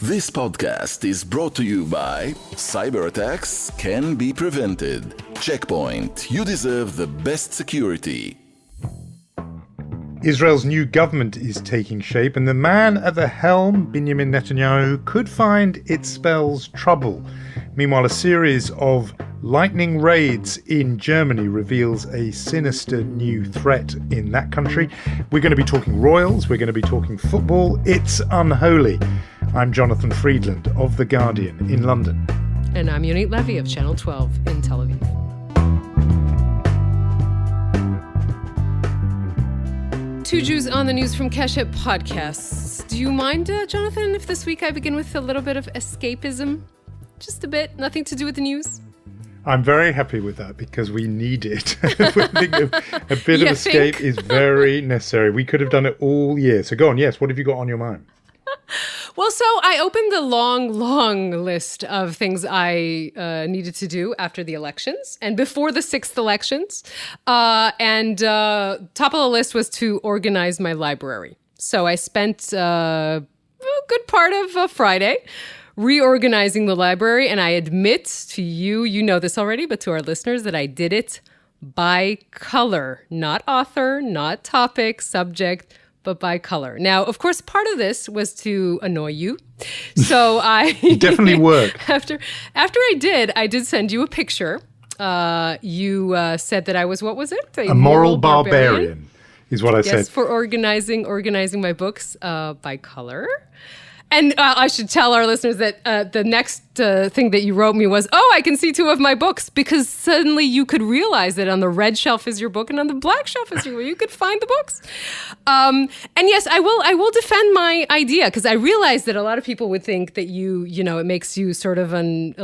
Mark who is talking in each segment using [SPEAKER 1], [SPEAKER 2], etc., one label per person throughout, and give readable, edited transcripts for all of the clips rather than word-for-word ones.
[SPEAKER 1] This podcast is brought to you by Cyber attacks can be prevented. Checkpoint. You deserve the best security.
[SPEAKER 2] Israel's new government is taking shape, and the man at the helm, Benjamin Netanyahu, could find it spells trouble. Meanwhile, a series of lightning raids in Germany reveals a sinister new threat in that country. We're going to be talking royals, we're going to be talking football. It's unholy. I'm Jonathan Friedland of The Guardian in London.
[SPEAKER 3] And I'm Yonit Levy of Channel 12 in Tel Aviv. Two Jews on the News from Keshet podcasts. Do you mind, Jonathan, if this week I begin with a little bit of escapism? Just a bit, nothing to do with the news?
[SPEAKER 2] I'm very happy with that because we need it. I think a bit of escape is very necessary. We could have done it all year. So go on, yes, what have you got on your mind?
[SPEAKER 3] Well, so I opened the long list of things I needed to do after the elections and before the 6th elections. And top of the list was to organize my library. So I spent a good part of Friday reorganizing the library. And I admit to you, you know this already, but to our listeners, that I did it by color, not author, not topic, subject, but by color. Now, of course, part of this was to annoy you. So I
[SPEAKER 2] definitely worked.
[SPEAKER 3] After I did send you a picture. You said that I was, what was it?
[SPEAKER 2] A moral barbarian is what I said.
[SPEAKER 3] Yes, for organizing my books by color. And I should tell our listeners that the next thing that you wrote me was, I can see two of my books, because suddenly you could realize that on the red shelf is your book and on the black shelf is your book. You could find the books. And yes, I will defend my idea, because I realize that a lot of people would think that it makes you sort of an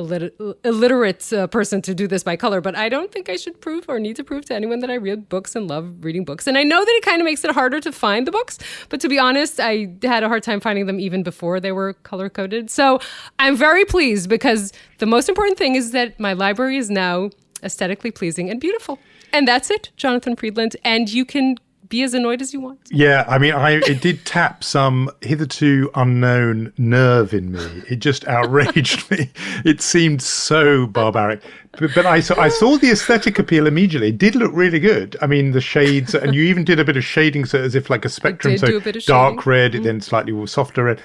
[SPEAKER 3] illiterate person to do this by color. But I don't think I should prove or need to prove to anyone that I read books and love reading books. And I know that it kind of makes it harder to find the books. But to be honest, I had a hard time finding them even before they were color-coded. So I'm very pleased, because the most important thing is that my library is now aesthetically pleasing and beautiful. And that's it, Jonathan Friedland. And you can be as annoyed as you want.
[SPEAKER 2] Yeah, I mean, it did tap some hitherto unknown nerve in me. It just outraged me. It seemed so barbaric. But I saw the aesthetic appeal immediately. It did look really good. I mean, the shades, and you even did a bit of shading, so as if like a spectrum. So dark red, then slightly softer red.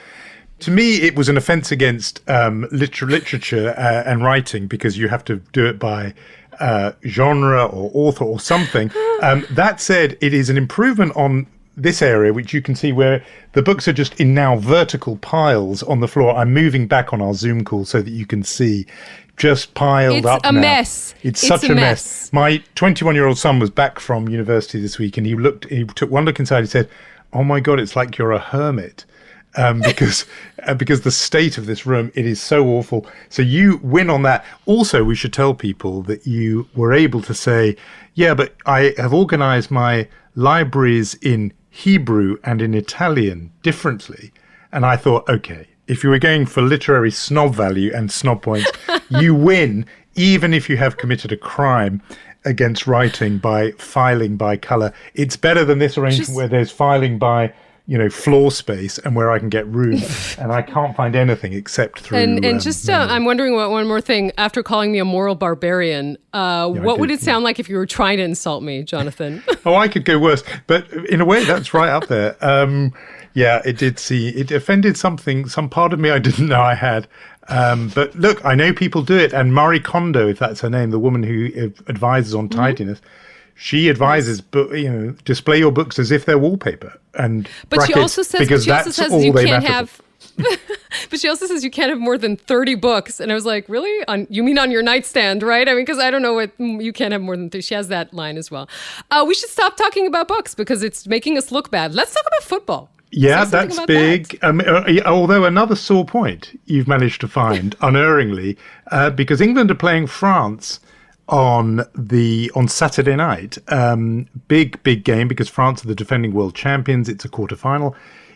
[SPEAKER 2] To me, it was an offence against literature and writing, because you have to do it by genre or author or something. That said, it is an improvement on this area, which you can see where the books are just in now vertical piles on the floor. I'm moving back on our Zoom call so that you can see just piled up now.
[SPEAKER 3] It's a mess.
[SPEAKER 2] It's such a mess. My 21-year-old son was back from university this week, and he took one look inside. He said, "Oh my God, it's like you're a hermit." Because the state of this room, it is so awful. So you win on that. Also, we should tell people that you were able to say, yeah, but I have organized my libraries in Hebrew and in Italian differently. And I thought, okay, if you were going for literary snob value and snob points, you win, even if you have committed a crime against writing by filing by color. It's better than this arrangement where there's filing by floor space and where I can get room, and I can't find anything except through.
[SPEAKER 3] And just, I'm wondering about one more thing. After calling me a moral barbarian, what would it sound like if you were trying to insult me, Jonathan?
[SPEAKER 2] I could go worse, but in a way, that's right up there. It offended some part of me I didn't know I had. But look, I know people do it, and Marie Kondo, if that's her name, the woman who advises on tidiness. She advises, display your books as if they're wallpaper, and
[SPEAKER 3] but she also says you can't have. But she also says you can't have more than 30 books, and I was like, really? You mean on your nightstand, right? I mean, because I don't know what you can't have more than 30. She has that line as well. We should stop talking about books because it's making us look bad. Let's talk about football.
[SPEAKER 2] Yeah, that's big. Although another sore point you've managed to find unerringly, because England are playing France on Saturday night. Big game, because France are the defending world champions. It's a quarterfinal.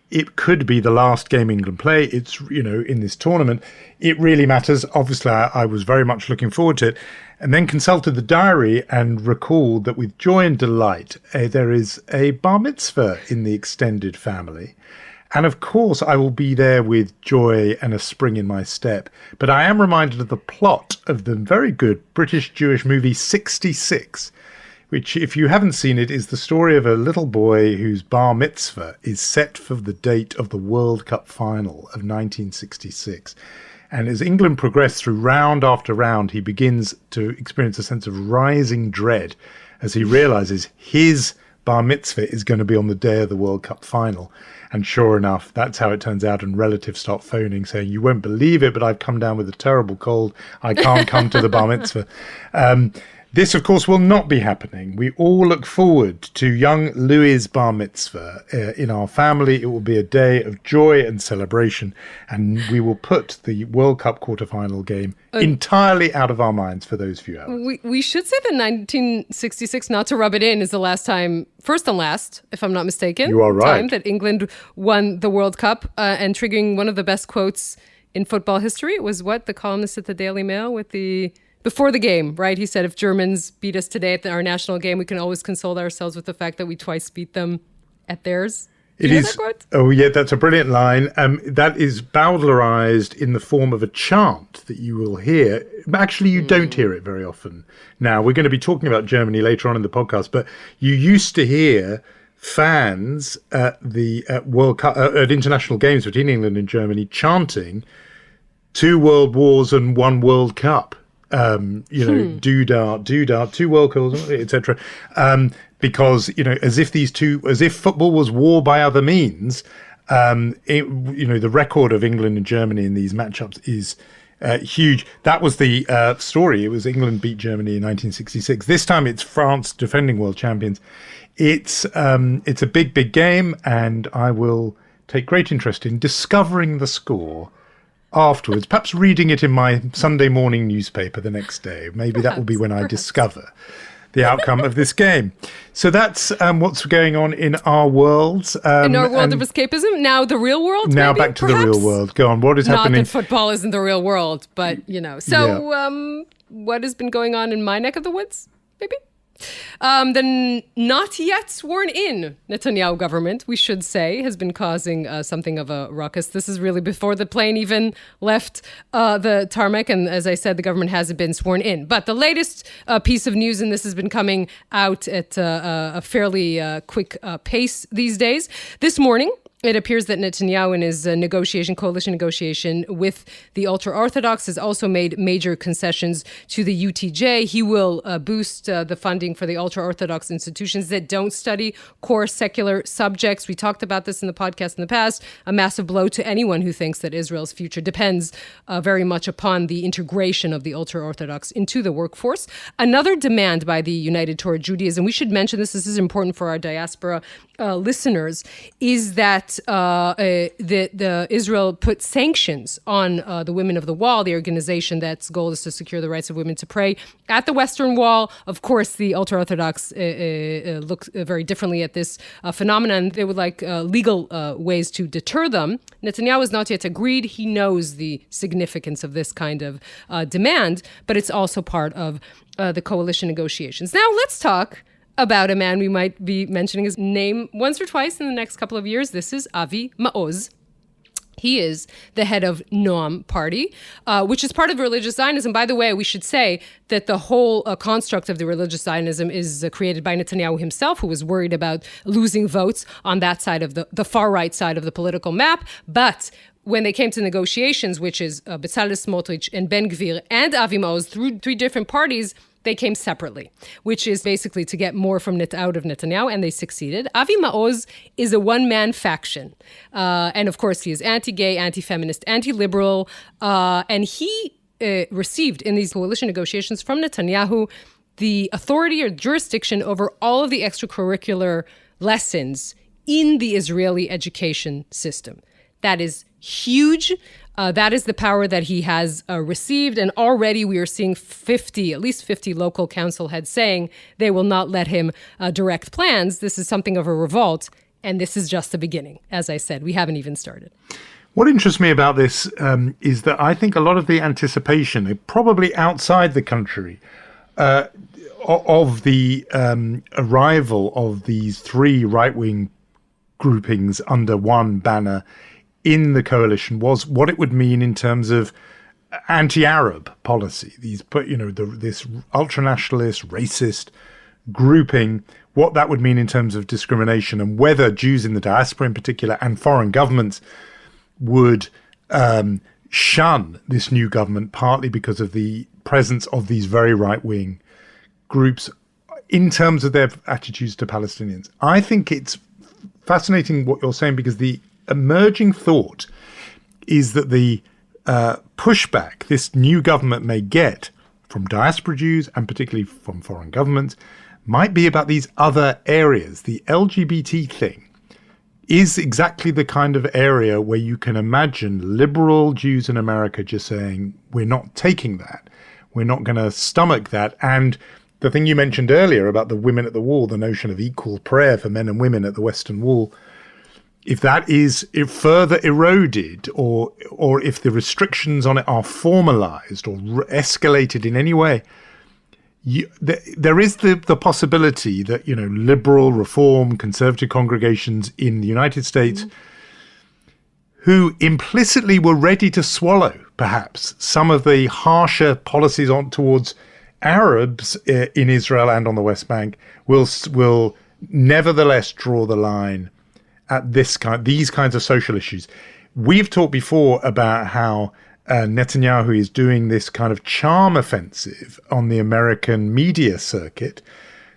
[SPEAKER 2] It could be the last game England play. It's, in this tournament. It really matters. Obviously, I was very much looking forward to it. And then consulted the diary and recalled that with joy and delight, there is a bar mitzvah in the extended family. And of course, I will be there with joy and a spring in my step. But I am reminded of the plot of the very good British Jewish movie 66, which, if you haven't seen it, is the story of a little boy whose bar mitzvah is set for the date of the World Cup final of 1966. And as England progressed through round after round, he begins to experience a sense of rising dread as he realizes his bar mitzvah is going to be on the day of the World Cup final. And sure enough, that's how it turns out. And relatives start phoning saying, you won't believe it, but I've come down with a terrible cold. I can't come to the bar mitzvah. This, of course, will not be happening. We all look forward to young Louis's bar mitzvah. In our family, it will be a day of joy and celebration, and we will put the World Cup quarterfinal game entirely out of our minds for those few hours.
[SPEAKER 3] We should say that 1966, not to rub it in, is the last time, first and last, if I'm not mistaken.
[SPEAKER 2] You are right.
[SPEAKER 3] Time that England won the World Cup, and triggering one of the best quotes in football history. It was the columnist at the Daily Mail with before the game, right? He said, if Germans beat us today at our national game, we can always console ourselves with the fact that we twice beat them at theirs.
[SPEAKER 2] It is. Oh, yeah, that's a brilliant line. That is bowdlerized in the form of a chant that you will hear. Actually, you don't hear it very often. Now, we're going to be talking about Germany later on in the podcast, but you used to hear fans at the World Cup, at international games between England and Germany chanting 2 world wars and 1 World Cup. Doodah, 2 world cups, etc. Because, as if football was war by other means, the record of England and Germany in these matchups is huge. That was the story. It was England beat Germany in 1966. This time it's France defending world champions. It's a big, big game, and I will take great interest in discovering the score afterwards, perhaps reading it in my Sunday morning newspaper the next day. Maybe that will be when I discover the outcome of this game. So that's what's going on in our worlds.
[SPEAKER 3] In our world of escapism. Now the real world,
[SPEAKER 2] now
[SPEAKER 3] maybe,
[SPEAKER 2] back to
[SPEAKER 3] perhaps?
[SPEAKER 2] the real world. Go on, what is happening?
[SPEAKER 3] Not that football isn't the real world, but, So what has been going on in my neck of the woods, maybe? The not yet sworn in Netanyahu government, we should say, has been causing something of a ruckus. This is really before the plane even left the tarmac. And as I said, the government hasn't been sworn in. But the latest piece of news, and this has been coming out at a fairly quick pace these days. This morning, it appears that Netanyahu in his coalition negotiation with the ultra-Orthodox has also made major concessions to the UTJ. He will boost the funding for the ultra-Orthodox institutions that don't study core secular subjects. We talked about this in the podcast in the past. A massive blow to anyone who thinks that Israel's future depends very much upon the integration of the ultra-Orthodox into the workforce. Another demand by the United Torah Judaism, we should mention this is important for our diaspora listeners, is that Israel put sanctions on the Women of the Wall, the organization that's goal is to secure the rights of women to pray at the Western Wall. Of course, the ultra-Orthodox look very differently at this phenomenon. They would like legal ways to deter them. Netanyahu has not yet agreed. He knows the significance of this kind of demand, but it's also part of the coalition negotiations. Now, let's talk about a man we might be mentioning his name once or twice in the next couple of years. This is Avi Maoz. He is the head of Noam Party, which is part of religious Zionism. By the way, we should say that the whole construct of the religious Zionism is created by Netanyahu himself, who was worried about losing votes on that side of the far right side of the political map. But when they came to negotiations, which is Bezalel Smotrich and Ben Gvir and Avi Maoz through 3 different parties, they came separately, which is basically to get more out of Netanyahu, and they succeeded. Avi Maoz is a one-man faction. And of course, he is anti-gay, anti-feminist, anti-liberal. And he received in these coalition negotiations from Netanyahu the authority or jurisdiction over all of the extracurricular lessons in the Israeli education system. That is huge. That is the power that he has received. And already we are seeing at least 50 local council heads saying they will not let him direct plans. This is something of a revolt. And this is just the beginning. As I said, we haven't even started.
[SPEAKER 2] What interests me about this is that I think a lot of the anticipation, probably outside the country, of the arrival of these 3 right-wing groupings under one banner in the coalition was what it would mean in terms of anti-Arab policy. This ultra-nationalist, racist grouping, what that would mean in terms of discrimination, and whether Jews in the diaspora in particular and foreign governments would shun this new government, partly because of the presence of these very right-wing groups in terms of their attitudes to Palestinians. I think it's fascinating what you're saying, because the emerging thought is that the pushback this new government may get from diaspora Jews, and particularly from foreign governments, might be about these other areas. The LGBT thing is exactly the kind of area where you can imagine liberal Jews in America just saying, we're not taking that. We're not going to stomach that. And the thing you mentioned earlier about the women at the wall, the notion of equal prayer for men and women at the Western Wall, if that is further eroded, or if the restrictions on it are formalized or escalated in any way, there is the possibility that, liberal, reform, conservative congregations in the United States who implicitly were ready to swallow, perhaps, some of the harsher policies towards Arabs in Israel and on the West Bank will nevertheless draw the line at these kinds of social issues. We've talked before about how Netanyahu is doing this kind of charm offensive on the American media circuit,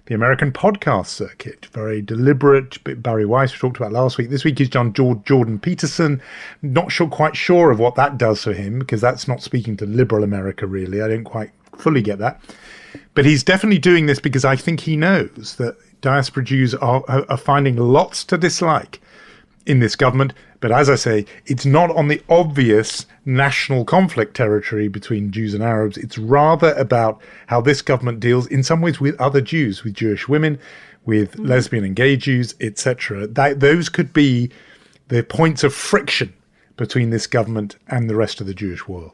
[SPEAKER 2] the American podcast circuit, very deliberate. Barry Weiss, we talked about last week. This week he's done Jordan Peterson. Not quite sure of what that does for him, because that's not speaking to liberal America, really. I don't quite fully get that. But he's definitely doing this because I think he knows that diaspora Jews are finding lots to dislike in this government. But as I say, it's not on the obvious national conflict territory between Jews and Arabs. It's rather about how this government deals in some ways with other Jews, with Jewish women, with lesbian and gay Jews, etc. Those could be the points of friction between this government and the rest of the Jewish world.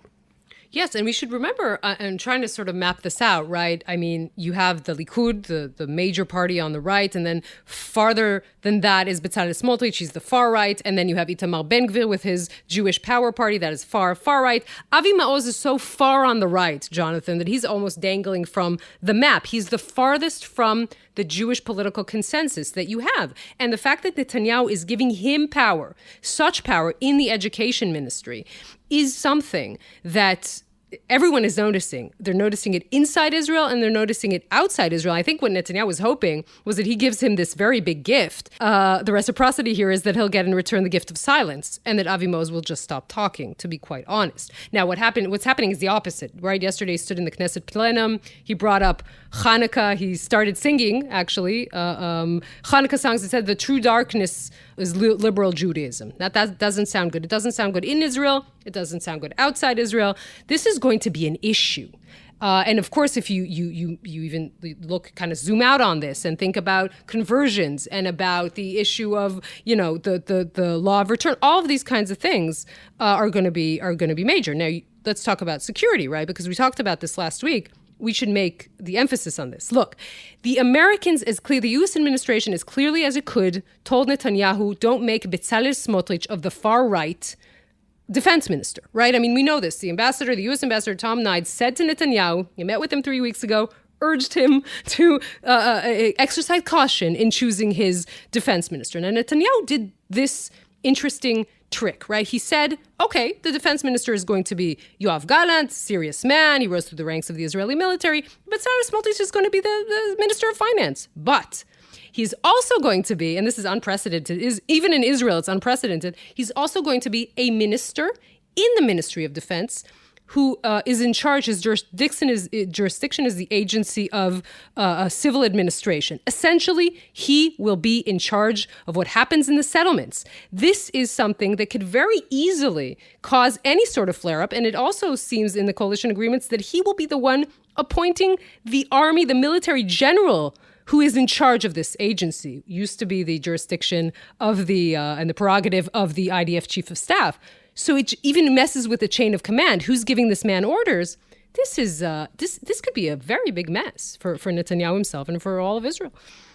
[SPEAKER 3] Yes, and we should remember, and trying to sort of map this out, right? I mean, you have the Likud, the major party on the right, and then farther than that is Bezalel Smotrich, he's the far right, and then you have Itamar Ben-Gvir with his Jewish Power Party, that is far right. Avi Maoz is so far on the right, Jonathan, that he's almost dangling from the map. He's the farthest from the Jewish political consensus that you have. And the fact that Netanyahu is giving him power, such power in the education ministry, is something that everyone is noticing. They're noticing it inside Israel and they're noticing it outside Israel. I think what Netanyahu was hoping was that he gives him this very big gift. The reciprocity here is that he'll get in return the gift of silence, and that Avi Maoz will just stop talking, to be quite honest. Now, what's happening is the opposite, right? Yesterday he stood in the Knesset plenum. He brought up Hanukkah. He started singing, actually, Hanukkah songs that said the true darkness is liberal Judaism. That doesn't sound good. It doesn't sound good in Israel. It doesn't sound good outside Israel. This is going to be an issue. And of course, if you even look, kind of zoom out on this and think about conversions and about the issue of, the law of return, all of these kinds of things are going to be major. Now, let's talk about security, right? Because we talked about this last week. We should make the emphasis on this. Look, the Americans, the U.S. administration, as clearly as it could, told Netanyahu, don't make Bezalel Smotrich of the far right defense minister, right? I mean, we know this. The U.S. ambassador, Tom Nides, said to Netanyahu, he met with him 3 weeks ago, urged him to exercise caution in choosing his defense minister. Now, Netanyahu did this interesting trick, right? He said, okay, the defense minister is going to be Yoav Gallant, serious man. He rose through the ranks of the Israeli military. But Bezalel Smotrich is going to be the minister of finance. But he's also going to be, and this is unprecedented, even in Israel, it's unprecedented. He's also going to be a minister in the Ministry of Defense who is in charge. His jurisdiction is the agency of civil administration. Essentially, he will be in charge of what happens in the settlements. This is something that could very easily cause any sort of flare-up, and it also seems in the coalition agreements that he will be the one appointing the army, the military general who is in charge of this agency. Used to be the jurisdiction of and the prerogative of the IDF chief of staff. So it even messes with the chain of command. Who's giving this man orders? This could be a very big mess for Netanyahu himself and for all of Israel.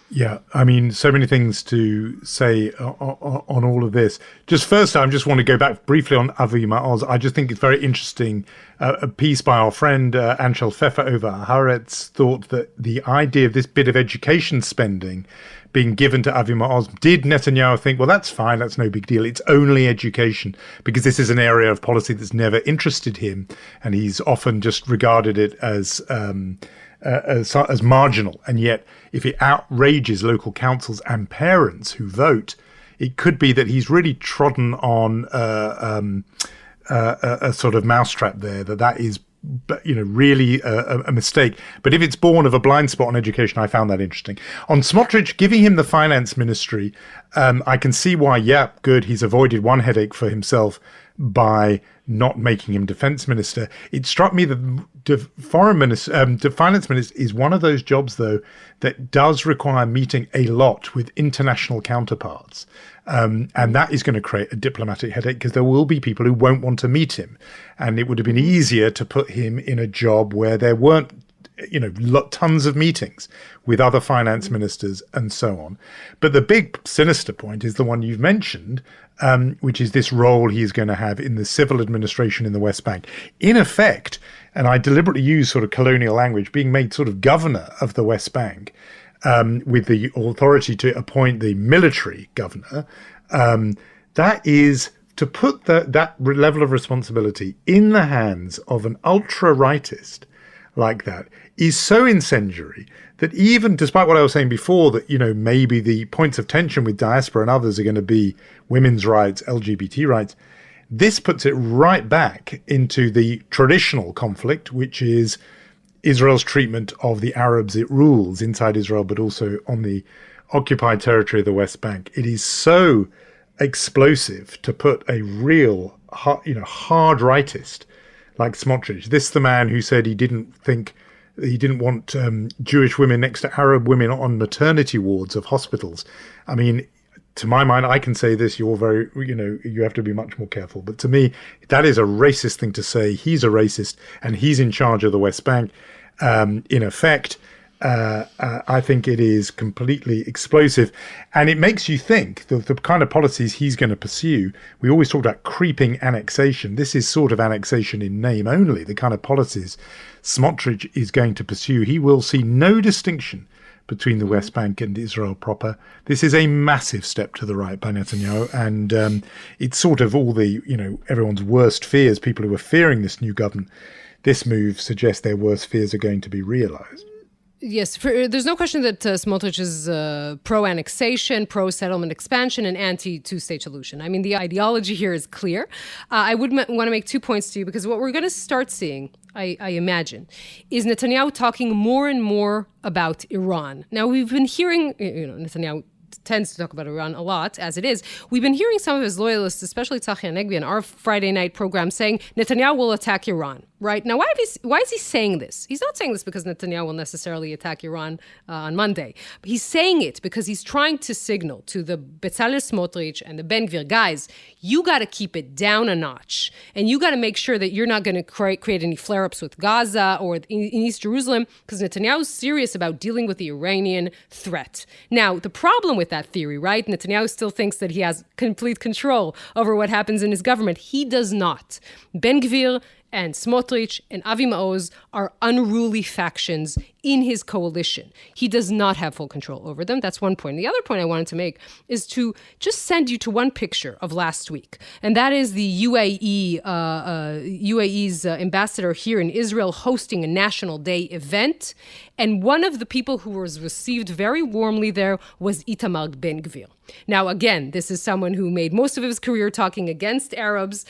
[SPEAKER 2] Yeah, I mean, so many things to say on all of this. Just first, I just want to go back briefly on Avi Maoz. I just think it's very interesting. A piece by our friend Anshel Pfeffer over Haaretz thought that the idea of this bit of education spending being given to Avi Maoz, did Netanyahu think, well, that's fine, that's no big deal. It's only education, because this is an area of policy that's never interested him, and he's often just regarded it as marginal. And yet, if it outrages local councils and parents who vote, it could be that he's really trodden on a sort of mousetrap there, that is, really a mistake. But if it's born of a blind spot on education, I found that interesting. On Smotrich, giving him the finance ministry, I can see why, good, he's avoided one headache for himself by not making him defense minister. It struck me that the finance minister is one of those jobs, though, that does require meeting a lot with international counterparts. And that is going to create a diplomatic headache, because there will be people who won't want to meet him. And it would have been easier to put him in a job where there weren't, tons of meetings with other finance ministers and so on. But the big sinister point is the one you've mentioned, which is this role he's going to have in the civil administration in the West Bank. In effect, and I deliberately use sort of colonial language, being made sort of governor of the West Bank, with the authority to appoint the military governor. That is to put that level of responsibility in the hands of an ultra-rightist like that is so incendiary that, even despite what I was saying before, that, maybe the points of tension with diaspora and others are going to be women's rights, LGBT rights, this puts it right back into the traditional conflict, which is Israel's treatment of the Arabs it rules inside Israel, but also on the occupied territory of the West Bank. It is so explosive to put a real, hard rightist like Smotrich. This the man who said he didn't want Jewish women next to Arab women on maternity wards of hospitals. I mean, to my mind, I can say this, you have to be much more careful. But to me, that is a racist thing to say. He's a racist, and he's in charge of the West Bank. In effect, I think it is completely explosive. And it makes you think the kind of policies he's going to pursue. We always talk about creeping annexation. This is sort of annexation in name only, the kind of policies Smotrich is going to pursue. He will see no distinction between the West Bank and Israel proper. This is a massive step to the right by Netanyahu. And it's sort of all the, everyone's worst fears, people who are fearing this new government. This move suggests their worst fears are going to be realized.
[SPEAKER 3] Yes, there's no question that Smotrich is pro-annexation, pro-settlement expansion, and anti-two-state solution. I mean, the ideology here is clear. I would want to make 2 points to you, because what we're going to start seeing, I imagine, is Netanyahu talking more and more about Iran. Now, we've been hearing, Netanyahu tends to talk about Iran a lot, as it is. We've been hearing some of his loyalists, especially Tzachi Hanegbi, in our Friday night program, saying Netanyahu will attack Iran. Right? Now, why is he saying this? He's not saying this because Netanyahu will necessarily attack Iran on Monday. But he's saying it because he's trying to signal to the Bezalel Smotrich and the Ben Gvir, guys, you got to keep it down a notch. And you got to make sure that you're not going to create any flare-ups with Gaza or in East Jerusalem, because Netanyahu's serious about dealing with the Iranian threat. Now, the problem with that theory, right? Netanyahu still thinks that he has complete control over what happens in his government. He does not. Ben Gvir and Smotrich and Avi Maoz are unruly factions in his coalition. He does not have full control over them. That's one point. The other point I wanted to make is to just send you to one picture of last week. And that is the UAE's ambassador here in Israel hosting a National Day event. And one of the people who was received very warmly there was Itamar Ben Gvir. Now, again, this is someone who made most of his career talking against Arabs,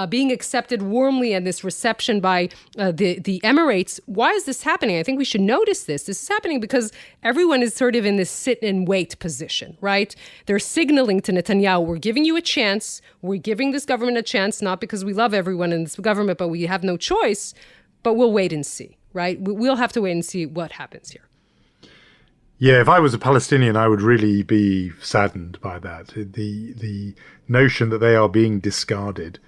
[SPEAKER 3] being accepted warmly in this reception by the Emirates. Why is this happening? I think we should notice this. This is happening because everyone is sort of in this sit and wait position, right? They're signaling to Netanyahu, we're giving you a chance. We're giving this government a chance, not because we love everyone in this government, but we have no choice. But we'll wait and see, right? We'll have to wait and see what happens here.
[SPEAKER 2] Yeah, if I was a Palestinian, I would really be saddened by that. The notion that they are being discarded,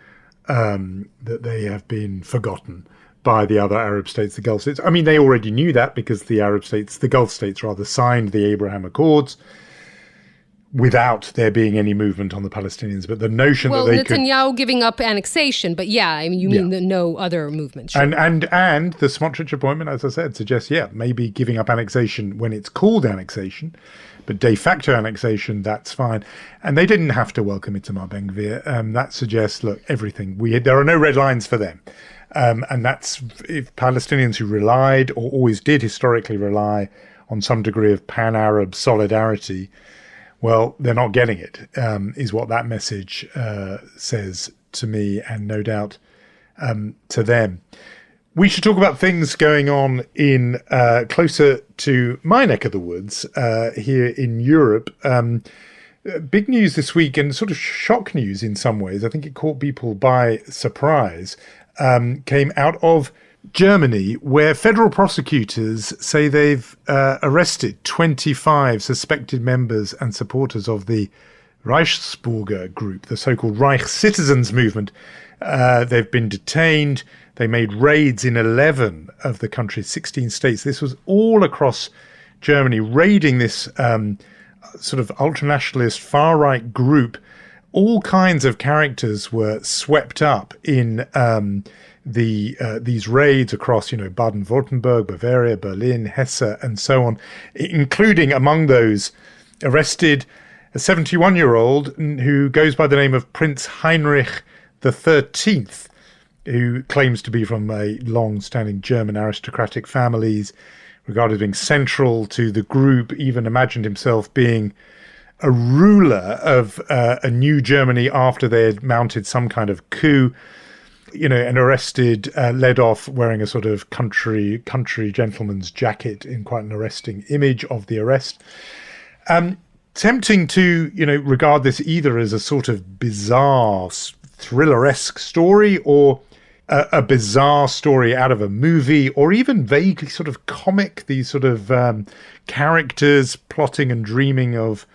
[SPEAKER 2] that they have been forgotten by the other Arab states, the Gulf states. I mean, they already knew that because the Gulf states rather, signed the Abraham Accords without there being any movement on the Palestinians. But the notion that they
[SPEAKER 3] Netanyahu giving up annexation, but you mean no other movement. Sure.
[SPEAKER 2] And the Smotrich appointment, as I said, suggests, maybe giving up annexation when it's called annexation, but de facto annexation, that's fine. And they didn't have to welcome Itamar Ben-Gvir. That suggests, look, everything. There are no red lines for them. And that's if Palestinians who relied or always did historically rely on some degree of pan-Arab solidarity, well, they're not getting it, is what that message says to me, and no doubt to them. We should talk about things going on in closer to my neck of the woods here in Europe. Big news this week, and sort of shock news in some ways. I think it caught people by surprise. Came out of Germany, where federal prosecutors say they've arrested 25 suspected members and supporters of the Reichsburger group, the so-called Reich citizens movement. They've been detained. They made raids in 11 of the country's 16 states. This was all across Germany, raiding this sort of ultranationalist far-right group. All kinds of characters were swept up in these raids across, Baden-Württemberg, Bavaria, Berlin, Hesse, and so on, including among those arrested a 71-year-old who goes by the name of Prince Heinrich the 13th, who claims to be from a long-standing German aristocratic families, regarded as being central to the group, even imagined himself being a ruler of a new Germany after they had mounted some kind of coup, and arrested, led off wearing a sort of country gentleman's jacket in quite an arresting image of the arrest. Tempting to, regard this either as a sort of bizarre thriller-esque story or a bizarre story out of a movie, or even vaguely sort of comic, these sort of characters plotting and dreaming of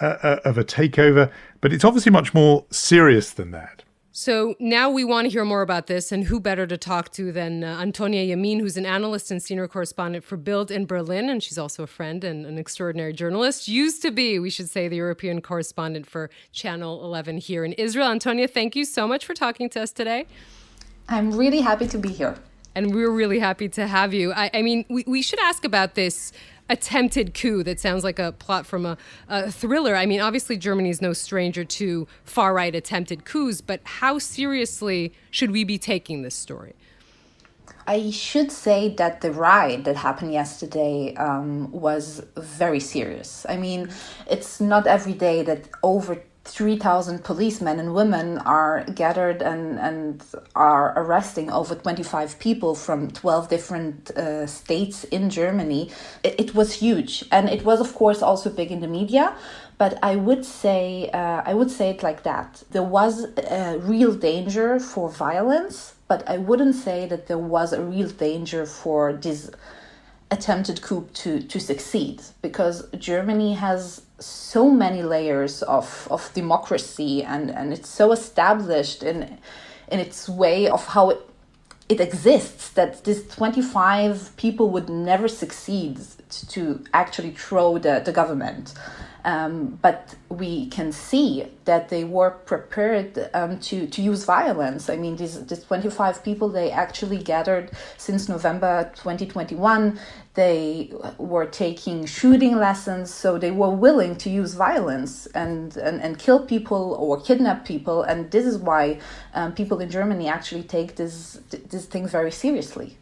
[SPEAKER 2] a takeover. But it's obviously much more serious than that.
[SPEAKER 3] So now we want to hear more about this, and who better to talk to than Antonia Yamin, who's an analyst and senior correspondent for Bild in Berlin, and she's also a friend and an extraordinary journalist. Used to be, we should say, the European correspondent for Channel 11 here in Israel. Antonia, thank you so much for talking to us today.
[SPEAKER 4] I'm really happy to be here.
[SPEAKER 3] And we're really happy to have you. I mean, we should ask about this attempted coup that sounds like a plot from a thriller. I mean, obviously, Germany is no stranger to far-right attempted coups, but how seriously should we be taking this story?
[SPEAKER 4] I should say that the riot that happened yesterday was very serious. I mean, it's not every day that over 3,000 policemen and women are gathered and are arresting over 25 people from 12 different states in Germany. It was huge, and it was, of course, also big in the media. But I would say it like that: there was a real danger for violence, but I wouldn't say that there was a real danger for this attempted coup to succeed, because Germany has so many layers of democracy, and it's so established in its way of how it exists that this 25 people would never succeed to actually throw the government. But we can see that they were prepared to use violence. I mean, these 25 people, they actually gathered since November 2021. They were taking shooting lessons, so they were willing to use violence and kill people or kidnap people. And this is why people in Germany actually take this thing very seriously.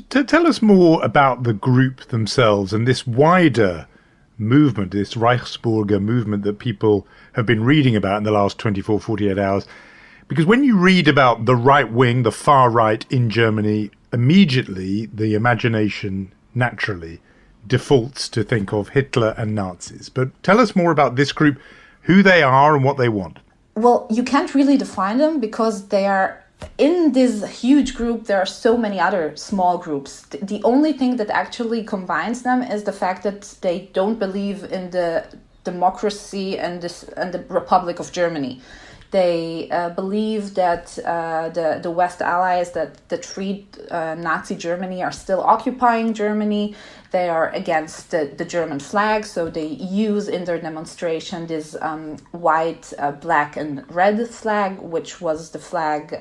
[SPEAKER 2] Tell us more about the group themselves and this wider movement, this Reichsburger movement that people have been reading about in the last 24, 48 hours. Because when you read about the right wing, the far right in Germany, immediately the imagination naturally defaults to think of Hitler and Nazis. But tell us more about this group, who they are and what they want.
[SPEAKER 4] Well, you can't really define them because they are in this huge group. There are so many other small groups. The only thing that actually combines them is the fact that they don't believe in the democracy and the Republic of Germany. They believe that the West allies that treat Nazi Germany are still occupying Germany. They are against the German flag, so they use in their demonstration this white, black, and red flag, which was the flag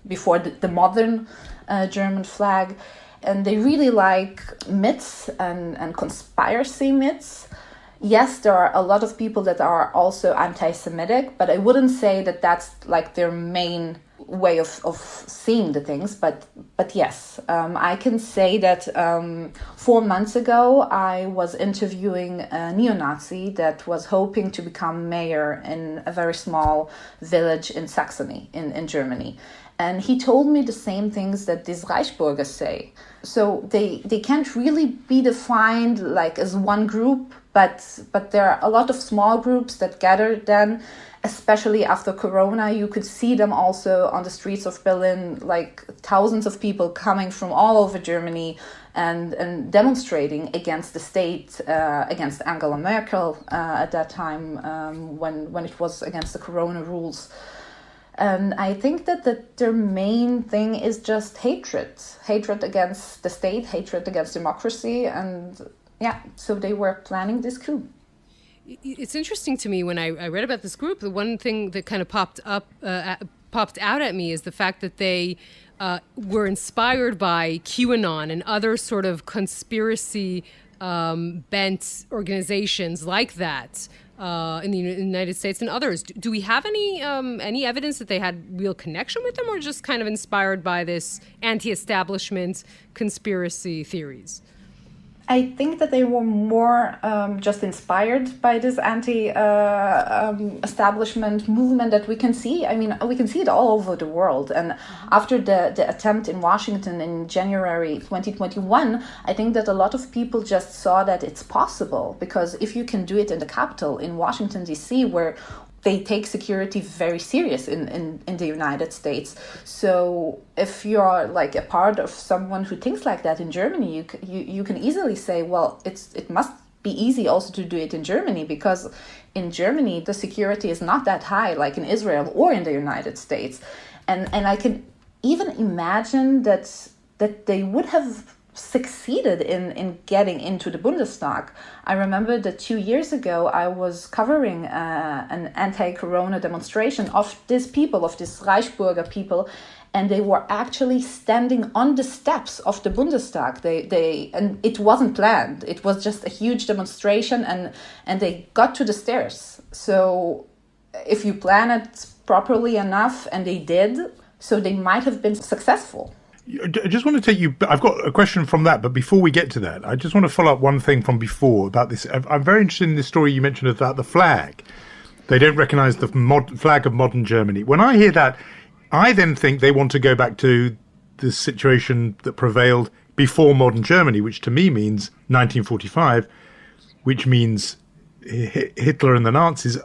[SPEAKER 4] before the modern German flag. And they really like myths and conspiracy myths. Yes, there are a lot of people that are also anti-Semitic, but I wouldn't say that that's like their main way of seeing the things. But yes, I can say that 4 months ago, I was interviewing a neo-Nazi that was hoping to become mayor in a very small village in Saxony, in Germany. And he told me the same things that these Reichsburgers say. So they can't really be defined like as one group, but there are a lot of small groups that gathered then, especially after Corona. You could see them also on the streets of Berlin, like thousands of people coming from all over Germany and demonstrating against the state, against Angela Merkel at that time when it was against the Corona rules. And I think that their main thing is just hatred against the state, hatred against democracy. And yeah, so they were planning this coup.
[SPEAKER 3] It's interesting to me when I read about this group, the one thing that kind of popped out at me is the fact that they were inspired by QAnon and other sort of conspiracy bent organizations like that. In the United States and others. Do we have any evidence that they had real connection with them, or just kind of inspired by this anti-establishment conspiracy theories?
[SPEAKER 4] I think that they were more just inspired by this anti-establishment movement that we can see. I mean, we can see it all over the world. And after the attempt in Washington in January 2021, I think that a lot of people just saw that it's possible. Because if you can do it in the capital, in Washington, D.C., where they take security very serious in the United States. So if you're like a part of someone who thinks like that in Germany, you can easily say, well, it must be easy also to do it in Germany, because in Germany the security is not that high like in Israel or in the United States. And I can even imagine that they would have succeeded in getting into the Bundestag. I remember that 2 years ago I was covering an anti-corona demonstration of these people, of these Reichsburger people, and they were actually standing on the steps of the Bundestag. And it wasn't planned. It was just a huge demonstration, and they got to the stairs. So if you plan it properly enough, and they did, so they might have been successful.
[SPEAKER 2] I just want to take you, I've got a question from that, but before we get to that, I just want to follow up one thing from before about this. I'm very interested in this story you mentioned about the flag. They don't recognize the flag of modern Germany. When I hear that, I then think they want to go back to the situation that prevailed before modern Germany, which to me means 1945, which means Hitler and the Nazis.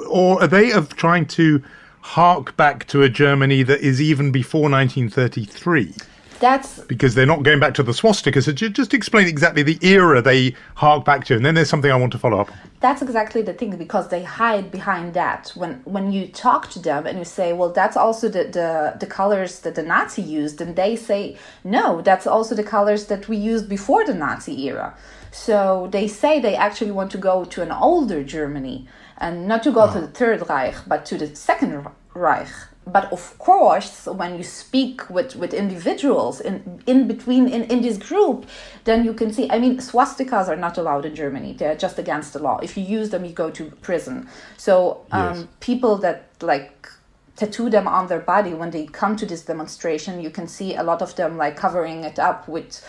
[SPEAKER 2] Or are they trying to hark back to a Germany that is even before 1933?
[SPEAKER 4] That's
[SPEAKER 2] because they're not going back to the swastika. So just explain exactly the era they hark back to, and then there's something I want to follow up on.
[SPEAKER 4] That's exactly the thing, because they hide behind that. When you talk to them and you say, well, that's also the colors that the Nazi used, and they say, no, that's also the colors that we used before the Nazi era. So they say they actually want to go to an older Germany, and not to go to the Third Reich, but to the Second Reich. But of course, when you speak with individuals in between in this group, then you can see, I mean, swastikas are not allowed in Germany. They're just against the law. If you use them, you go to prison. So yes. People that like tattoo them on their body, when they come to this demonstration, you can see a lot of them like covering it up with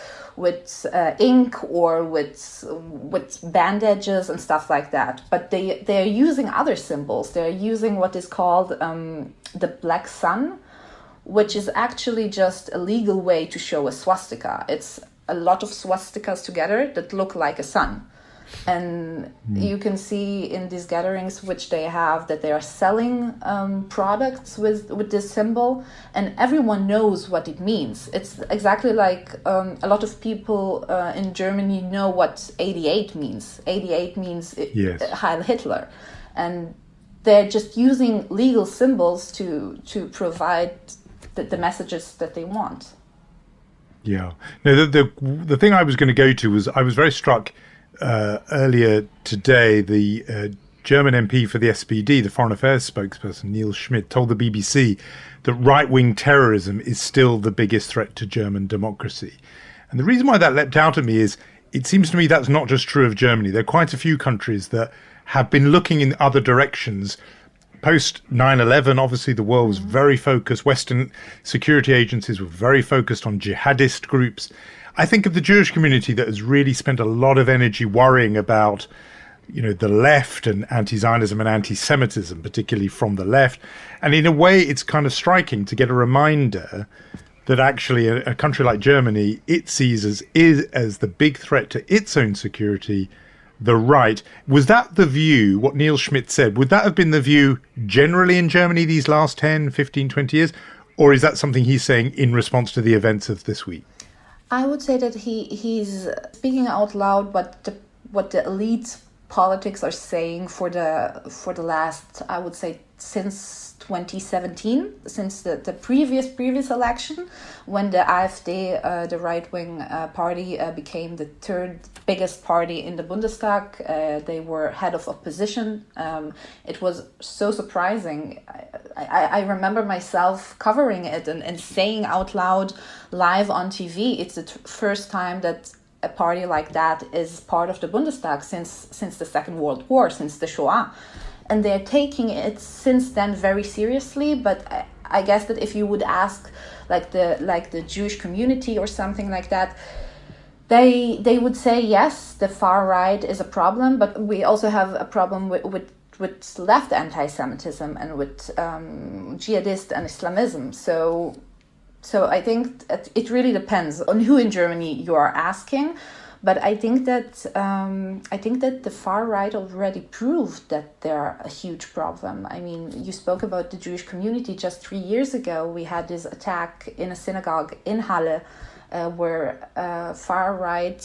[SPEAKER 4] ink or with bandages and stuff like that. But they're using other symbols. They're using what is called the black sun, which is actually just a legal way to show a swastika. It's a lot of swastikas together that look like a sun. And you can see in these gatherings which they have that they are selling products with this symbol, and everyone knows what it means. It's exactly like a lot of people in Germany know what 88 means. 88 means
[SPEAKER 2] yes.
[SPEAKER 4] Heil Hitler. And they're just using legal symbols to provide the messages that they want.
[SPEAKER 2] Yeah. No, the thing I was going to go to was I was very struck earlier today. The German MP for the SPD, the Foreign Affairs spokesperson, Niels Schmidt, told the BBC that right-wing terrorism is still the biggest threat to German democracy. And the reason why that leapt out at me is it seems to me that's not just true of Germany. There are quite a few countries that have been looking in other directions. Post 9/11, obviously the world was very focused. Western security agencies were very focused on jihadist groups. I think of the Jewish community that has really spent a lot of energy worrying about, the left and anti-Zionism and anti-Semitism, particularly from the left. And in a way, it's kind of striking to get a reminder that actually a country like Germany, it sees as the big threat to its own security, the right. Was that the view, what Niels Schmidt said, would that have been the view generally in Germany these last 10, 15, 20 years? Or is that something he's saying in response to the events of this week?
[SPEAKER 4] I would say that he's speaking out loud what the elite politics are saying for the last, I would say, since 2017, since the previous election, when the AfD, the right-wing party, became the third biggest party in the Bundestag. They were head of opposition. It was so surprising. I remember myself covering it and saying out loud live on TV, it's the first time that a party like that is part of the Bundestag since the Second World War, since the Shoah. And they're taking it since then very seriously. But I guess that if you would ask like the Jewish community or something like that, they would say, yes, the far right is a problem, but we also have a problem with left anti-Semitism and with jihadist and Islamism. So I think it really depends on who in Germany you are asking. But I think that the far right already proved that they're a huge problem. I mean, you spoke about the Jewish community. Just 3 years ago, we had this attack in a synagogue in Halle, where a far right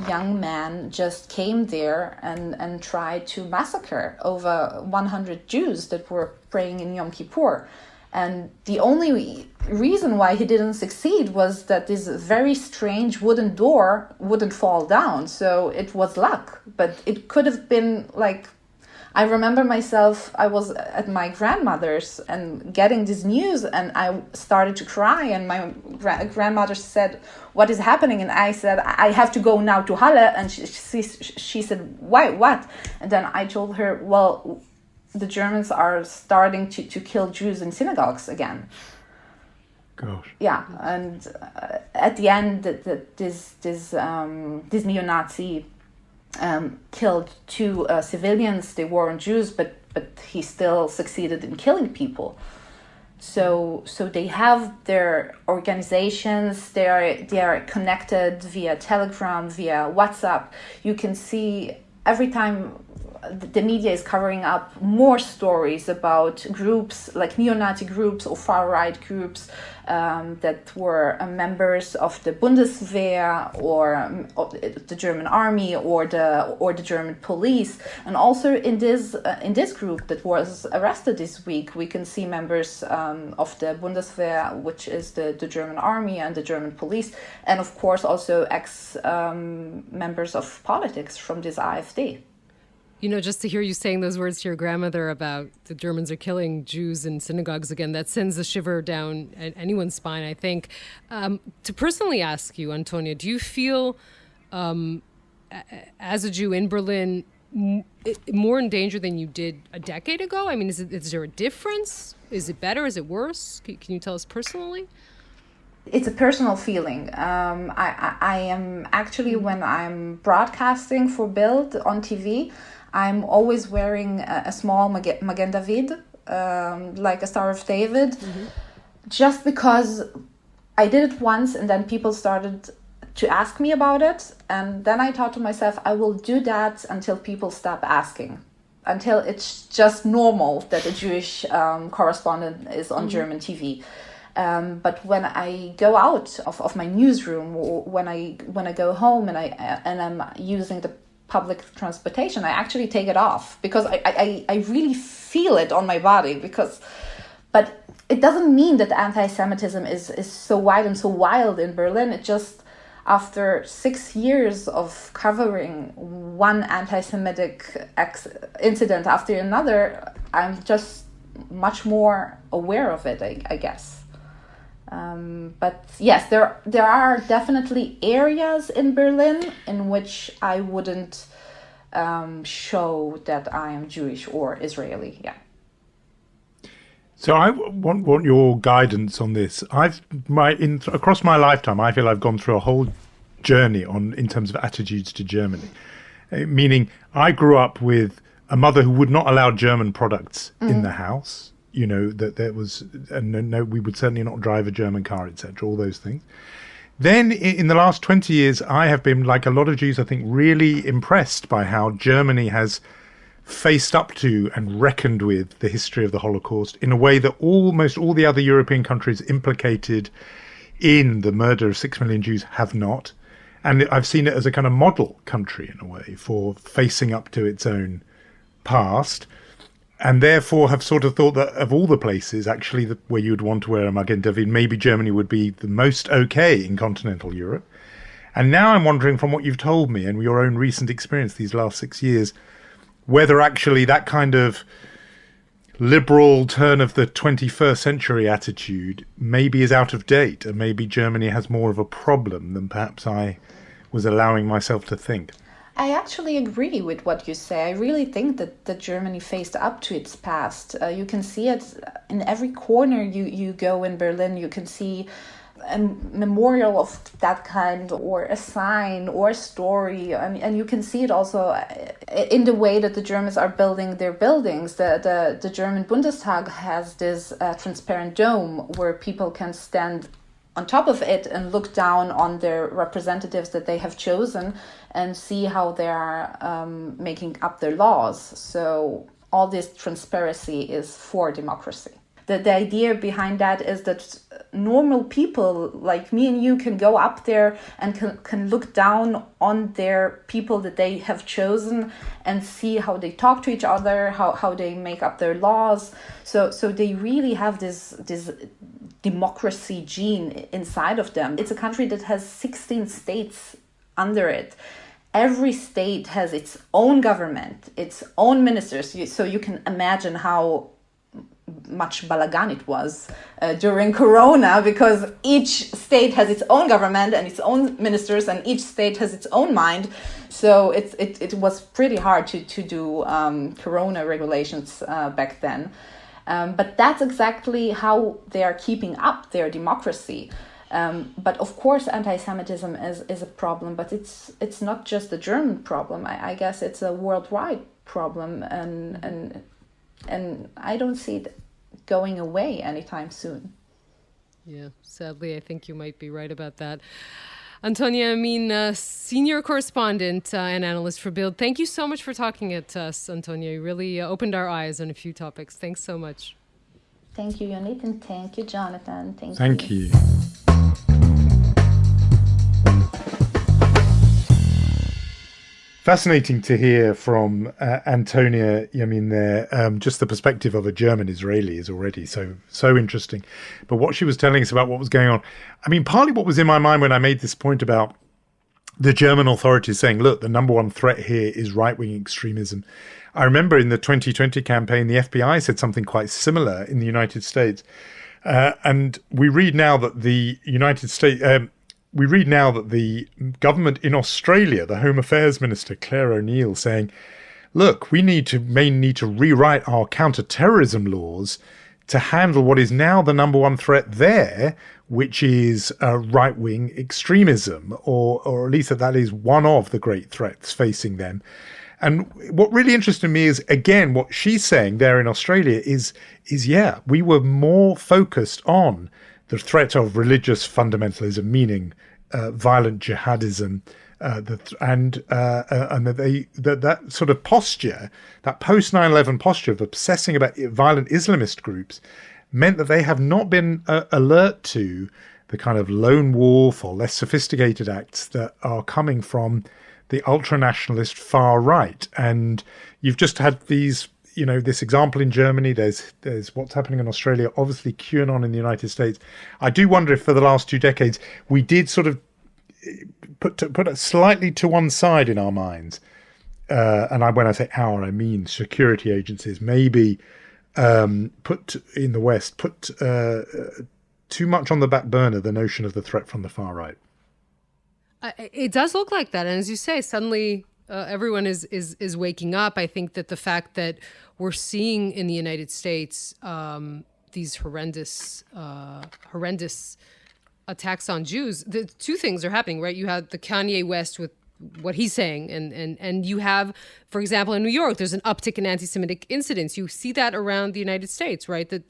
[SPEAKER 4] young man just came there and tried to massacre over 100 Jews that were praying in Yom Kippur. And the only reason why he didn't succeed was that this very strange wooden door wouldn't fall down. So it was luck, but it could have been like, I remember myself, I was at my grandmother's and getting this news and I started to cry and my grandmother said, what is happening? And I said, I have to go now to Halle. And she said, why, what? And then I told her, well, the Germans are starting to kill Jews in synagogues again.
[SPEAKER 2] Gosh.
[SPEAKER 4] Yeah, and at the end, this neo-Nazi killed 2 civilians. They weren't Jews, but he still succeeded in killing people. So they have their organizations. They are connected via Telegram, via WhatsApp. You can see every time the media is covering up more stories about groups like neo-Nazi groups or far-right groups that were members of the Bundeswehr or the German army or the German police. And also in this group that was arrested this week, we can see members of the Bundeswehr, which is the German army and the German police, and of course also members of politics from this AfD.
[SPEAKER 3] Just to hear you saying those words to your grandmother about the Germans are killing Jews in synagogues again, that sends a shiver down anyone's spine, I think. To personally ask you, Antonia, do you feel, as a Jew in Berlin, more in danger than you did a decade ago? I mean, is there a difference? Is it better? Is it worse? Can you tell us personally?
[SPEAKER 4] It's a personal feeling. I am actually, when I'm broadcasting for Bild on TV, I'm always wearing a small Magen David, like a Star of David, just because I did it once and then people started to ask me about it. And then I thought to myself, I will do that until people stop asking, until it's just normal that a Jewish correspondent is on German TV. But when I go out of my newsroom, or when I go home and I'm using the public transportation, I actually take it off because I really feel it on my body but it doesn't mean that anti-Semitism is so wide and so wild in Berlin. It just, after 6 years of covering one anti-Semitic incident after another, I'm just much more aware of it, I guess. But yes, there are definitely areas in Berlin in which I wouldn't show that I am Jewish or Israeli. Yeah.
[SPEAKER 2] So I want your guidance on this. Across my lifetime, I feel I've gone through a whole journey in terms of attitudes to Germany. Meaning, I grew up with a mother who would not allow German products in the house. You know, that there was, and no, we would certainly not drive a German car, etc. All those things. Then in the last 20 years, I have been, like a lot of Jews, I think, really impressed by how Germany has faced up to and reckoned with the history of the Holocaust in a way that almost all the other European countries implicated in the murder of 6 million Jews have not. And I've seen it as a kind of model country in a way for facing up to its own past, and therefore have sort of thought that of all the places, actually, where you would want to wear a Magen David, maybe Germany would be the most okay in continental Europe. And now I'm wondering, from what you've told me and your own recent experience these last 6 years, whether actually that kind of liberal turn of the 21st century attitude maybe is out of date, and maybe Germany has more of a problem than perhaps I was allowing myself to think.
[SPEAKER 4] I actually agree with what you say. I really think that Germany faced up to its past. You can see it in every corner you go in Berlin. You can see a memorial of that kind, or a sign, or a story. And you can see it also in the way that the Germans are building their buildings. The German Bundestag has this transparent dome where people can stand on top of it and look down on their representatives that they have chosen and see how they are making up their laws. So all this transparency is for democracy. The idea behind that is that normal people like me and you can go up there and can look down on their people that they have chosen and see how they talk to each other, how they make up their laws. So they really have this democracy gene inside of them. It's a country that has 16 states under it. Every state has its own government, its own ministers. So you can imagine how much balagan it was during Corona, because each state has its own government and its own ministers, and each state has its own mind. So it was pretty hard to do Corona regulations back then. But that's exactly how they are keeping up their democracy. But of course, anti-Semitism is a problem, but it's not just a German problem. I guess it's a worldwide problem, and I don't see it going away anytime soon.
[SPEAKER 3] Yeah, sadly, I think you might be right about that. Antonia Yamin, senior correspondent and analyst for Bild. Thank you so much for talking to us, Antonia. You really opened our eyes on a few topics. Thanks so much.
[SPEAKER 4] Thank you, Yonit, and thank you, Jonathan.
[SPEAKER 2] Thank you. Fascinating to hear from Antonia Yamin there. Just the perspective of a German Israeli is already so interesting. But what she was telling us about what was going on, I mean, partly what was in my mind when I made this point about the German authorities saying, look, the number one threat here is right-wing extremism. I remember in the 2020 campaign, the FBI said something quite similar in the United States. And we read now that the government in Australia, the Home Affairs Minister, Claire O'Neill, saying, look, we may need to rewrite our counter-terrorism laws to handle what is now the number one threat there, which is right-wing extremism, or at least that is one of the great threats facing them. And what really interested me is, again, what she's saying there in Australia is we were more focused on the threat of religious fundamentalism, meaning violent jihadism, that sort of posture, that post 9/11 posture of obsessing about violent Islamist groups, meant that they have not been alert to the kind of lone wolf or less sophisticated acts that are coming from the ultra-nationalist far right. And you've just had these this example in Germany. There's what's happening in Australia. Obviously, QAnon in the United States. I do wonder if for the last 2 decades we did sort of put it slightly to one side in our minds. And when I say our, I mean security agencies. Maybe put in the West too much on the back burner the notion of the threat from the far right.
[SPEAKER 3] It does look like that, and as you say, suddenly everyone is waking up. I think that the fact that we're seeing in the United States these horrendous attacks on Jews, the 2 things are happening, right? You have the Kanye West with what he's saying, and you have, for example, in New York, there's an uptick in anti-Semitic incidents. You see that around the United States, right? That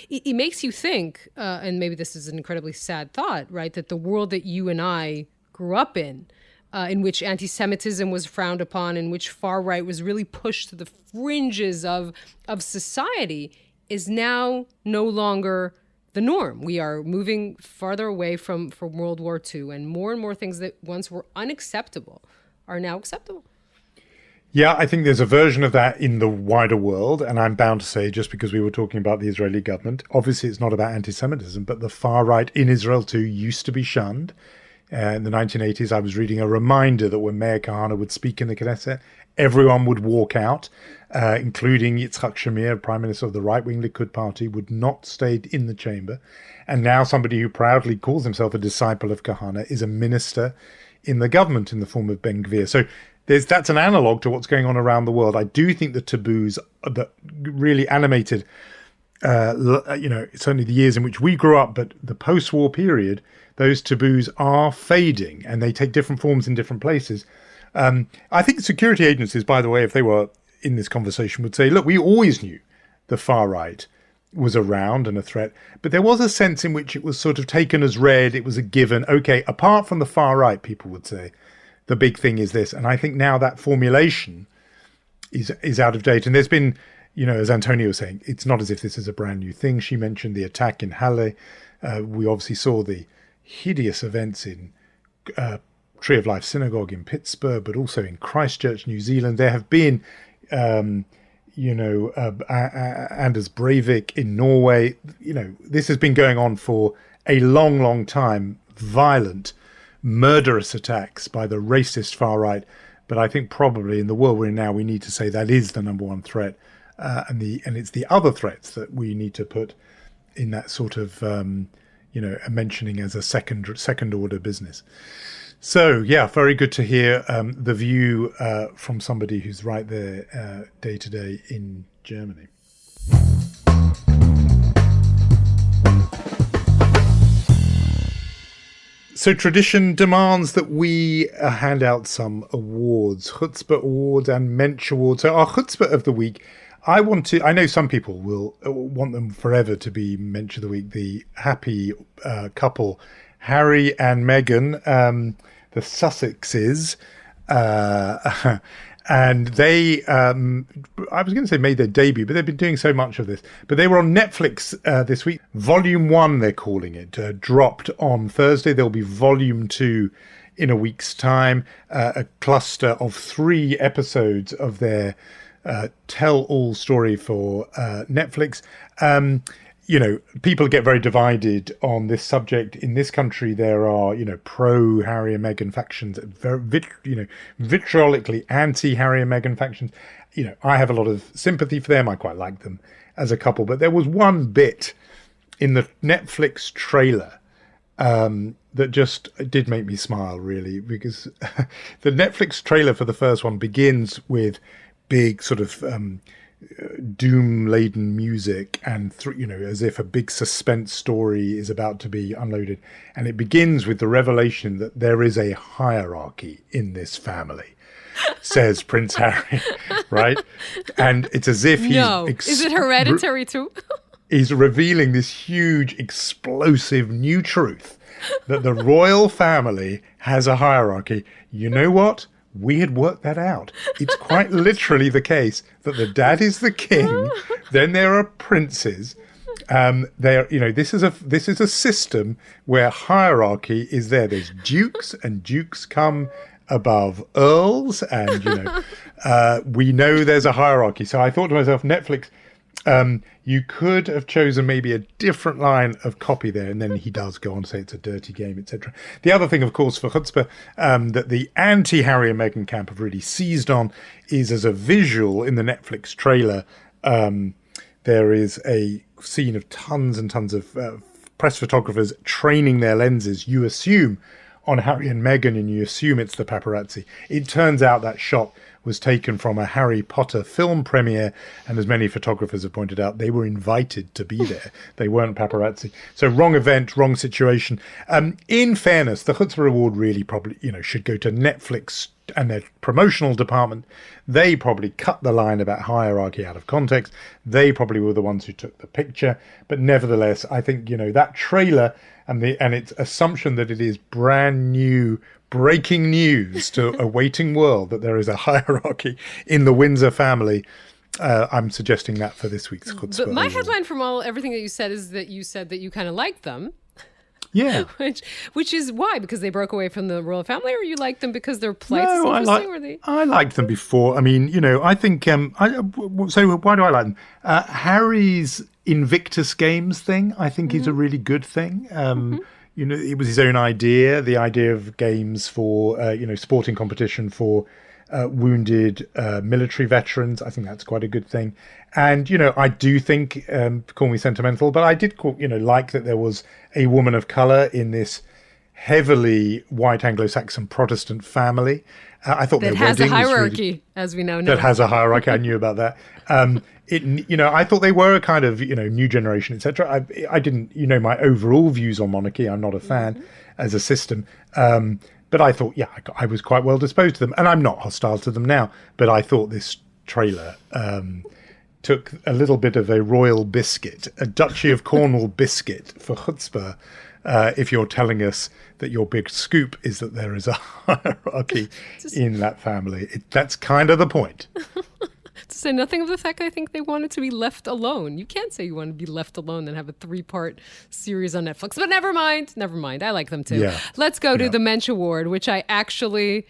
[SPEAKER 3] it makes you think, and maybe this is an incredibly sad thought, right? That the world that you and I grew up in which anti-Semitism was frowned upon, in which far right was really pushed to the fringes of society, is now no longer the norm. We are moving farther away from World War II, and more things that once were unacceptable are now acceptable.
[SPEAKER 2] Yeah, I think there's a version of that in the wider world, and I'm bound to say, just because we were talking about the Israeli government, obviously it's not about anti-Semitism, but the far right in Israel too used to be shunned. In the 1980s, I was reading a reminder that when Meir Kahane would speak in the Knesset, everyone would walk out, including Yitzhak Shamir, Prime Minister of the right-wing Likud party, would not stay in the chamber. And now somebody who proudly calls himself a disciple of Kahane is a minister in the government in the form of Ben Gvir. So that's an analogue to what's going on around the world. I do think the taboos that really animated, certainly the years in which we grew up, but the post-war period, those taboos are fading, and they take different forms in different places. I think security agencies, by the way, if they were in this conversation, would say, look, we always knew the far right was around and a threat, but there was a sense in which it was sort of taken as read. It was a given. Okay, apart from the far right, people would say, the big thing is this. And I think now that formulation is out of date. And there's been, as Antonia was saying, it's not as if this is a brand new thing. She mentioned the attack in Halle. We obviously saw the hideous events in Tree of Life Synagogue in Pittsburgh, but also in Christchurch, New Zealand. There have been, Anders Breivik in Norway. This has been going on for a long, long time. Violent, murderous attacks by the racist far right. But I think probably in the world we're in now, we need to say that is the number one threat, and it's the other threats that we need to put in that sort of mentioning as a second order business. So, yeah, very good to hear the view from somebody who's right there day to day in Germany. So tradition demands that we hand out some awards, Chutzpah Awards and Mensch Awards. So our Chutzpah of the week, I know some people will want them forever to be Mensch of the week, the happy couple, Harry and Meghan, the Sussexes, and they, I was going to say made their debut, but they've been doing so much of this. But they were on Netflix this week. Volume 1, they're calling it, dropped on Thursday. There'll be Volume 2 in a week's time, a cluster of 3 episodes of their tell-all story for Netflix. People get very divided on this subject. In this country, there are, pro Harry and Meghan factions, very, vitriolically anti-Harry and Meghan factions. I have a lot of sympathy for them. I quite like them as a couple. But there was one bit in the Netflix trailer that just did make me smile, really, because the Netflix trailer for the first one begins with big sort of doom-laden music and as if a big suspense story is about to be unloaded, and it begins with the revelation that there is a hierarchy in this family, says Prince Harry, right? And it's as if he's
[SPEAKER 3] is it hereditary too?
[SPEAKER 2] He's revealing this huge explosive new truth that the royal family has a hierarchy. You know what? We had worked that out. It's quite literally the case that the dad is the king, then there are princes. This is a system where hierarchy is there. There's dukes, and dukes come above earls, and we know there's a hierarchy. So I thought to myself, Netflix, you could have chosen maybe a different line of copy there, and then he does go on to say it's a dirty game, etc. The other thing, of course, for chutzpah, that the anti-Harry and Meghan camp have really seized on is as a visual in the Netflix trailer. There is a scene of tons and tons of press photographers training their lenses. You assume on Harry and Meghan, and you assume it's the paparazzi. It turns out that shot was taken from a Harry Potter film premiere, and as many photographers have pointed out, they were invited to be there. They weren't paparazzi. So wrong event, wrong situation. In fairness, the Chutzpah Award really probably, should go to Netflix and their promotional department. They probably cut the line about hierarchy out of context. They probably were the ones who took the picture. But nevertheless, I think, that trailer and its assumption that it is brand new breaking news to a waiting world that there is a hierarchy in the Windsor family. I'm suggesting that for this week's Chutzpah.
[SPEAKER 3] But my headline from everything that you said is that you said that you kind of liked them.
[SPEAKER 2] Yeah.
[SPEAKER 3] Which is why? Because they broke away from the royal family, or you like them because their plight is
[SPEAKER 2] No,
[SPEAKER 3] interesting?
[SPEAKER 2] I liked them before. I mean, I think... so why do I like them? Harry's Invictus Games thing, I think, is a really good thing. It was his own idea, the idea of games for, sporting competition for wounded military veterans. I think that's quite a good thing. And, I do think, call me sentimental, but I did like that there was a woman of colour in this heavily white Anglo-Saxon Protestant family. I thought
[SPEAKER 3] that has a hierarchy, as we know now.
[SPEAKER 2] That has a hierarchy. I knew about that. I thought they were a kind of, new generation, etc. I didn't, my overall views on monarchy. I'm not a fan as a system. But I thought, I was quite well disposed to them, and I'm not hostile to them now. But I thought this trailer took a little bit of a royal biscuit, a Duchy of Cornwall biscuit for chutzpah. If you're telling us that your big scoop is that there is a hierarchy in that family, that's kind of the point.
[SPEAKER 3] To say nothing of the fact I think they wanted to be left alone. You can't say you want to be left alone and have a 3-part series on Netflix. But never mind. I like them too.
[SPEAKER 2] Yeah.
[SPEAKER 3] Let's go to the Mensch Award, which I actually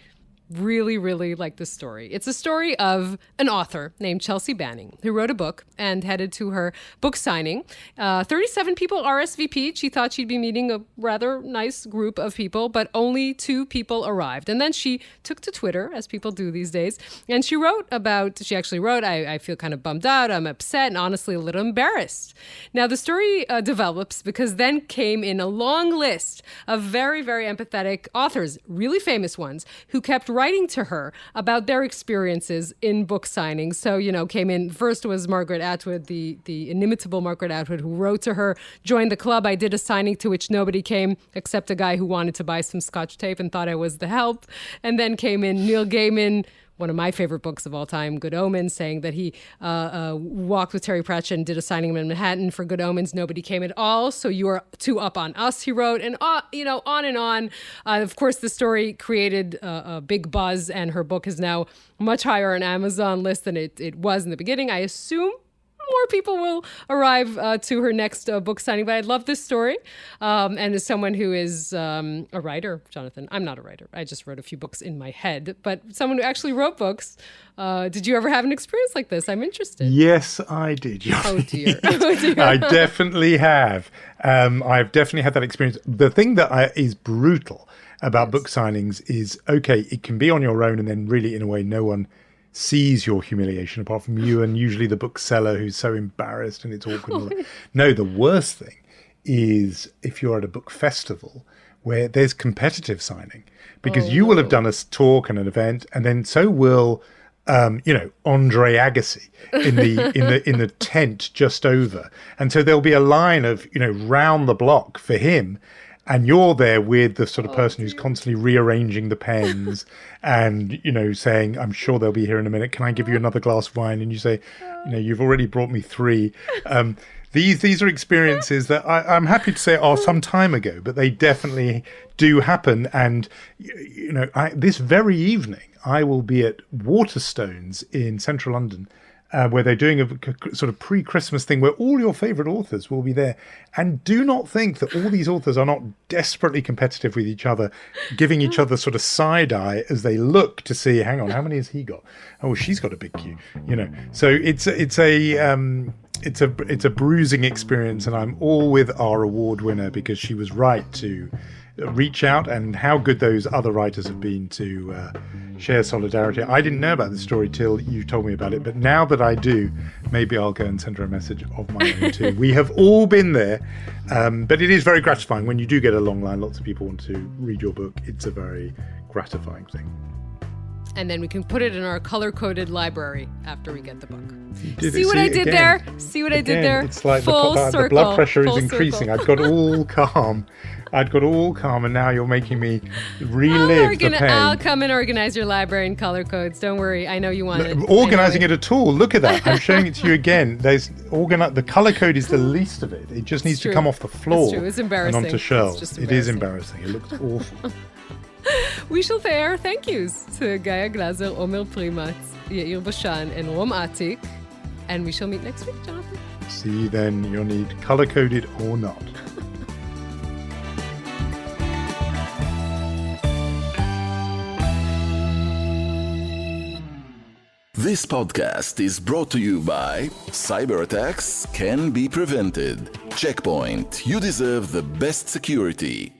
[SPEAKER 3] really, really like this story. It's a story of an author named Chelsea Banning, who wrote a book and headed to her book signing. 37 people RSVP'd. She thought she'd be meeting a rather nice group of people, but only 2 people arrived. And then she took to Twitter, as people do these days, and she actually wrote, I feel kind of bummed out, I'm upset, and honestly a little embarrassed. Now, the story develops because then came in a long list of very, very empathetic authors, really famous ones, who kept writing to her about their experiences in book signings. So, came in, first was Margaret Atwood, the inimitable Margaret Atwood, who wrote to her, joined the club. I did a signing to which nobody came except a guy who wanted to buy some Scotch tape and thought I was the help. And then came in Neil Gaiman, one of my favorite books of all time, Good Omens, saying that he walked with Terry Pratchett and did a signing in Manhattan for Good Omens. Nobody came at all, so you are too up on us, he wrote, and on and on. Of course, the story created a big buzz, and her book is now much higher on Amazon list than it was in the beginning. I assume more people will arrive to her next book signing. But I love this story. And as someone who is a writer, Jonathan, I'm not a writer. I just wrote a few books in my head. But someone who actually wrote books, did you ever have an experience like this? I'm interested.
[SPEAKER 2] Yes, I did.
[SPEAKER 3] Oh, dear. Oh, dear.
[SPEAKER 2] I definitely have. I've definitely had that experience. The thing that is brutal about book signings is, okay, it can be on your own, and then really, in a way, no one sees your humiliation apart from you and usually the bookseller who's so embarrassed and it's awkward. No, the worst thing is if you're at a book festival where there's competitive signing, because you will have done a talk and an event, and then so will Andre Agassi in the tent just over, and so there'll be a line of round the block for him. And you're there with the sort of person who's constantly rearranging the pens and, saying, I'm sure they'll be here in a minute. Can I give you another glass of wine? And you say, you've already brought me 3. These are experiences that I'm happy to say are some time ago, but they definitely do happen. And, this very evening, I will be at Waterstones in central London where they're doing a sort of pre-Christmas thing where all your favorite authors will be there. And do not think that all these authors are not desperately competitive with each other, giving each other sort of side eye as they look to see, hang on, how many has he got? Oh, she's got a big queue, So it's a bruising experience, and I'm all with our award winner because she was right to reach out, and how good those other writers have been to share solidarity. I didn't know about this story till you told me about it, but now that I do, maybe I'll go and send her a message of my own too. We have all been there, but it is very gratifying when you do get a long line. Lots of people want to read your book. It's a very gratifying thing.
[SPEAKER 3] And then we can put it in our color-coded library after we get the book.
[SPEAKER 2] See
[SPEAKER 3] what I did there? See what I did there?
[SPEAKER 2] It's like
[SPEAKER 3] Full
[SPEAKER 2] the
[SPEAKER 3] circle.
[SPEAKER 2] blood pressure is
[SPEAKER 3] Full
[SPEAKER 2] increasing.
[SPEAKER 3] circle.
[SPEAKER 2] I'd got all calm. And now you're making me relive the pain.
[SPEAKER 3] I'll come and organize your library in color codes. Don't worry. I know you want it.
[SPEAKER 2] Organising it at all. Look at that. I'm showing it to you again. The color code is the least of it. It just needs to come off the floor.
[SPEAKER 3] It's true. It's embarrassing.
[SPEAKER 2] And onto shelves.
[SPEAKER 3] It's
[SPEAKER 2] It is embarrassing. It looks awful.
[SPEAKER 3] We shall say our thank yous to Gaia Glaser, Omer Primatz, Yair Bashan, and Rom Atik. And we shall meet next week, Jonathan.
[SPEAKER 2] See you then, Yonit, color-coded or not.
[SPEAKER 1] This podcast is brought to you by Cyber attacks can be prevented. Checkpoint. You deserve the best security.